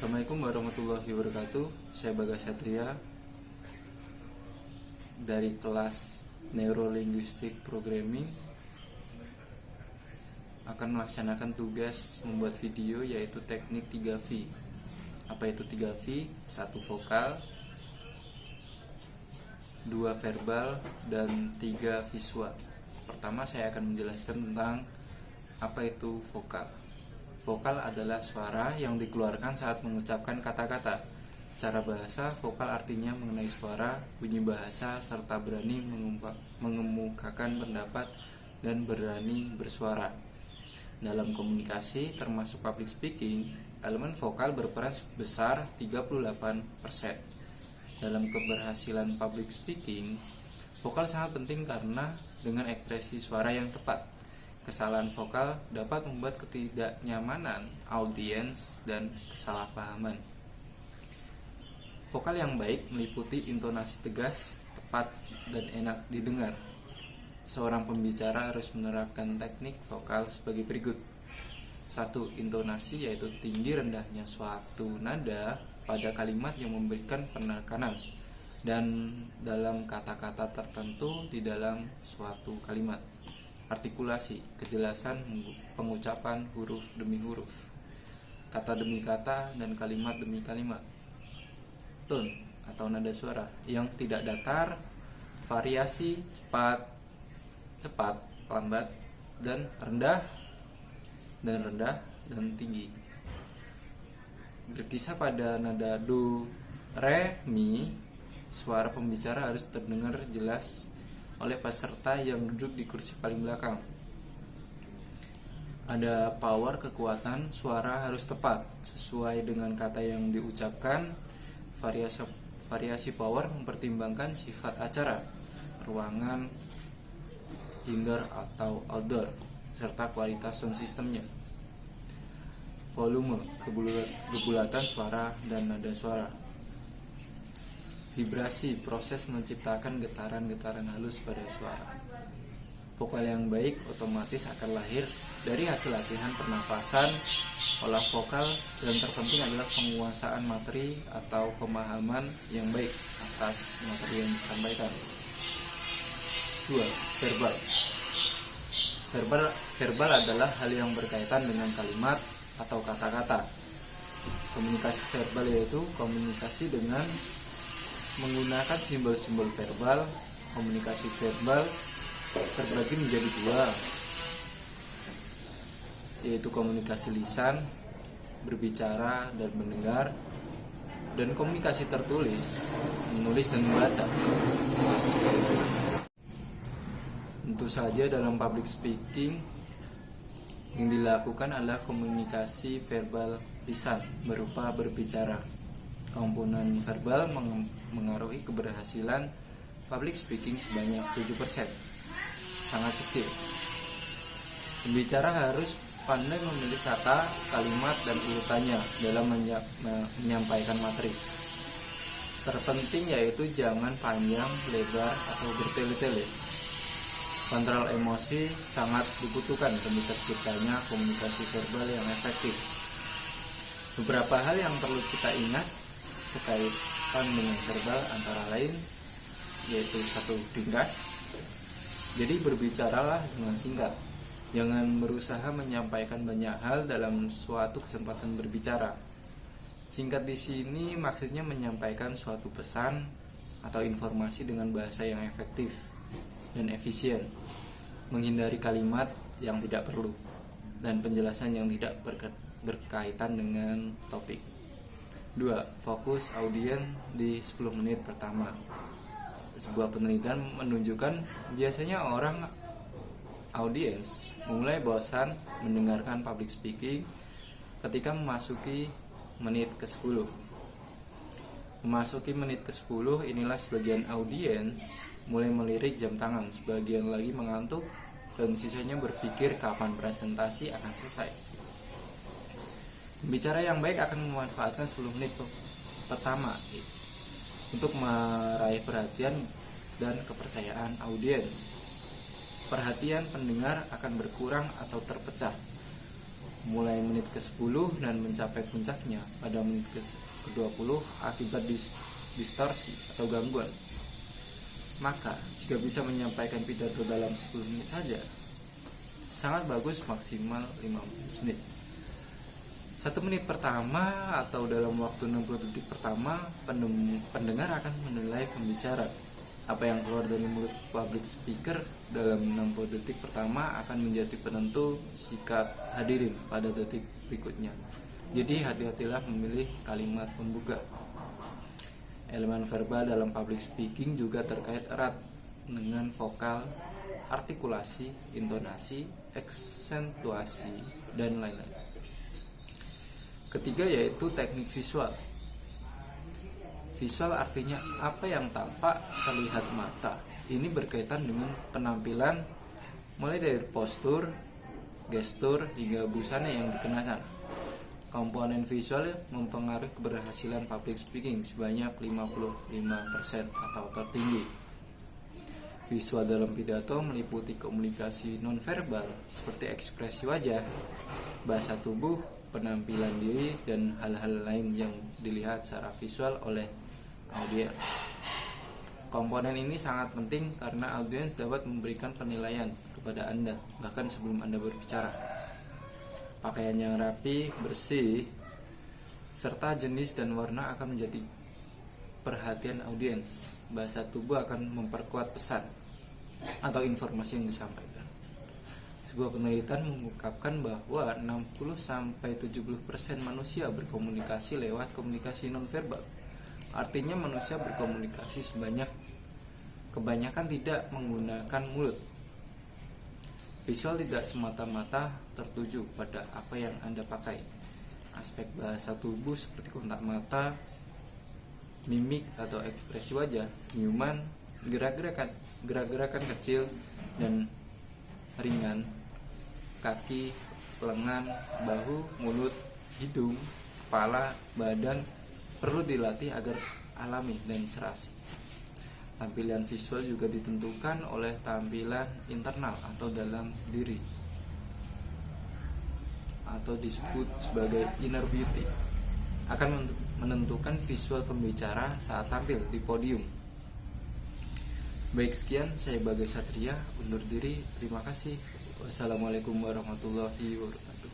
Assalamualaikum warahmatullahi wabarakatuh. Saya Bagas Satria dari kelas Neurolinguistic Programming akan melaksanakan tugas membuat video yaitu teknik 3V. Apa itu 3V? 1 vokal, 2 verbal, dan 3 visual. Pertama saya akan menjelaskan tentang apa itu vokal. Vokal adalah suara yang dikeluarkan saat mengucapkan kata-kata. Secara bahasa, vokal artinya mengenai suara, bunyi bahasa, serta berani mengemukakan pendapat dan berani bersuara. Dalam komunikasi, termasuk public speaking, elemen vokal berperan sebesar 38%. Dalam keberhasilan public speaking, vokal sangat penting karena dengan ekspresi suara yang tepat, kesalahan vokal dapat membuat ketidaknyamanan audiens dan kesalahpahaman. Vokal yang baik meliputi intonasi tegas, tepat, dan enak didengar. Seorang pembicara harus menerapkan teknik vokal sebagai berikut. 1. Intonasi, yaitu tinggi rendahnya suatu nada pada kalimat yang memberikan penekanan dan dalam kata-kata tertentu di dalam suatu kalimat. Artikulasi, kejelasan pengucapan huruf demi huruf, kata demi kata, dan kalimat demi kalimat. Tone atau nada suara yang tidak datar, variasi cepat, lambat, dan rendah dan tinggi. Berkisar pada nada do, re, mi, suara pembicara harus terdengar jelas oleh peserta yang duduk di kursi paling belakang. Ada power, kekuatan, suara harus tepat sesuai dengan kata yang diucapkan. Variasi power mempertimbangkan sifat acara, ruangan, indoor atau outdoor, serta kualitas sound systemnya. Volume, kebulatan suara dan nada suara. Vibrasi, proses menciptakan getaran-getaran halus pada suara. Vokal yang baik otomatis akan lahir dari hasil latihan pernafasan, olah vokal, dan terpenting adalah penguasaan materi atau pemahaman yang baik atas materi yang disampaikan. 2. Verbal adalah hal yang berkaitan dengan kalimat atau kata-kata. Komunikasi verbal yaitu komunikasi dengan menggunakan simbol-simbol verbal. Komunikasi verbal terbagi menjadi 2, yaitu komunikasi lisan, berbicara dan mendengar, dan komunikasi tertulis, menulis dan membaca. Tentu saja dalam public speaking yang dilakukan adalah komunikasi verbal lisan berupa berbicara. Komponen verbal mengaruhi keberhasilan public speaking sebanyak 7%, sangat kecil. Pembicara harus pandai memilih kata, kalimat, dan urutannya dalam menyampaikan materi. Terpenting yaitu jangan panjang, lebar, atau bertele-tele. Kontrol emosi sangat dibutuhkan demi terciptanya komunikasi verbal yang efektif. Beberapa hal yang perlu kita ingat sekaitan dengan verbal antara lain yaitu 1. Ringkas. Jadi berbicaralah dengan singkat. Jangan berusaha menyampaikan banyak hal dalam suatu kesempatan berbicara. Singkat di sini maksudnya menyampaikan suatu pesan atau informasi dengan bahasa yang efektif dan efisien, menghindari kalimat yang tidak perlu, dan penjelasan yang tidak berkaitan dengan topik. 2. Fokus audiens di 10 menit pertama. Sebuah penelitian menunjukkan biasanya orang audiens mulai bosan mendengarkan public speaking ketika memasuki menit ke-10. Memasuki menit ke-10 inilah sebagian audiens mulai melirik jam tangan, sebagian lagi mengantuk, dan sisanya berpikir kapan presentasi akan selesai. Pembicara yang baik akan memanfaatkan 10 menit pertama untuk meraih perhatian dan kepercayaan audiens. Perhatian pendengar akan berkurang atau terpecah mulai menit ke-10 dan mencapai puncaknya pada menit ke-20 akibat distorsi atau gangguan. Maka jika bisa menyampaikan pidato dalam 10 menit saja, sangat bagus maksimal 15 menit. 1 menit pertama atau dalam waktu 60 detik pertama, pendengar akan menilai pembicara. Apa yang keluar dari mulut public speaker dalam 60 detik pertama akan menjadi penentu sikap hadirin pada detik berikutnya. Jadi hati-hatilah memilih kalimat pembuka. Elemen verbal dalam public speaking juga terkait erat dengan vokal, artikulasi, intonasi, aksentuasi, dan lain-lain. Ketiga yaitu teknik visual. Visual artinya apa yang tampak terlihat mata. Ini berkaitan dengan penampilan mulai dari postur, gestur, hingga busana yang dikenakan. Komponen visual mempengaruhi keberhasilan public speaking sebanyak 55% atau tertinggi. Visual dalam pidato meliputi komunikasi nonverbal seperti ekspresi wajah, bahasa tubuh, penampilan diri, dan hal-hal lain yang dilihat secara visual oleh audiens. Komponen ini sangat penting karena audiens dapat memberikan penilaian kepada Anda bahkan sebelum Anda berbicara. Pakaian yang rapi, bersih, serta jenis dan warna akan menjadi perhatian audiens. Bahasa tubuh akan memperkuat pesan atau informasi yang disampaikan. Sebuah penelitian mengungkapkan bahwa 60-70% manusia berkomunikasi lewat komunikasi nonverbal. Artinya manusia berkomunikasi kebanyakan tidak menggunakan mulut. Visual tidak semata-mata tertuju pada apa yang Anda pakai. Aspek bahasa tubuh seperti kontak mata, mimik atau ekspresi wajah, senyuman, gerak-gerakan kecil dan ringan, kaki, lengan, bahu, mulut, hidung, kepala, badan perlu dilatih agar alami dan serasi. Tampilan visual juga ditentukan oleh tampilan internal atau dalam diri, atau disebut sebagai inner beauty, akan menentukan visual pembicara saat tampil di podium. Baik, sekian saya Bagas Satria undur diri. Terima kasih. Wassalamualaikum warahmatullahi wabarakatuh.